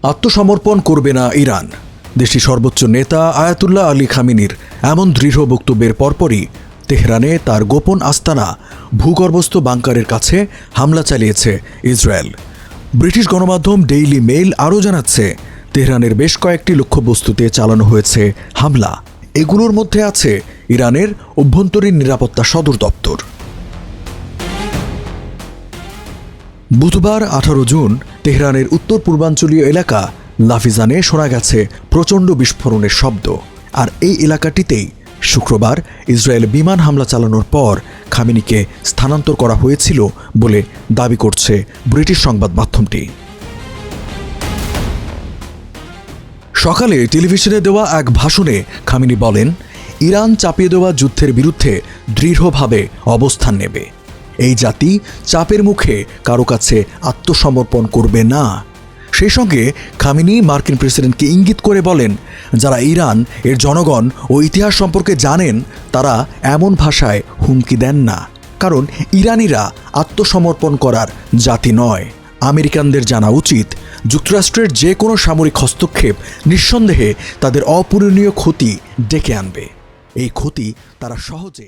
আত্মসমর্পণ করবে না ইরান। দেশটির সর্বোচ্চ নেতা আয়াতুল্লাহ আলী খামেনির এমন দৃঢ় বক্তব্যের পরপরই তেহরানে তার গোপন আস্তানা ভূগর্ভস্থ বাংকারের কাছে হামলা চালিয়েছে ইসরায়েল। ব্রিটিশ গণমাধ্যম ডেইলি মেইল আরও জানাচ্ছে, তেহরানের বেশ কয়েকটি লক্ষ্যবস্তুতে চালানো হয়েছে হামলা। এগুলোর মধ্যে আছে ইরানের অভ্যন্তরীণ নিরাপত্তা সদর দপ্তর। বুধবার 18 জুন তেহরানের উত্তর পূর্বাঞ্চলীয় এলাকা লাফিজানে শোনা গেছে প্রচণ্ড বিস্ফোরণের শব্দ। আর এই এলাকাটিতেই শুক্রবার ইসরায়েল বিমান হামলা চালানোর পর খামেনিকে স্থানান্তর করা হয়েছিল বলে দাবি করছে ব্রিটিশ সংবাদ মাধ্যমটি। সকালে টেলিভিশনে দেওয়া এক ভাষণে খামেনি বলেন, ইরান চাপিয়ে দেওয়া যুদ্ধের বিরুদ্ধে দৃঢ়ভাবে অবস্থান নেবে। এই জাতি চাপের মুখে কারো কাছে আত্মসমর্পণ করবে না। সেই সঙ্গে খামেনি মার্কিন প্রেসিডেন্টকে ইঙ্গিত করে বলেন, যারা ইরান এর জনগণ ও ইতিহাস সম্পর্কে জানেন তারা এমন ভাষায় হুমকি দেন না, কারণ ইরানিরা আত্মসমর্পণ করার জাতি নয়। আমেরিকানদের জানা উচিত, যুক্তরাষ্ট্রের যে কোনো সামরিক হস্তক্ষেপ নিঃসন্দেহে তাদের অপূরণীয় ক্ষতি ডেকে আনবে। এই ক্ষতি তারা সহজে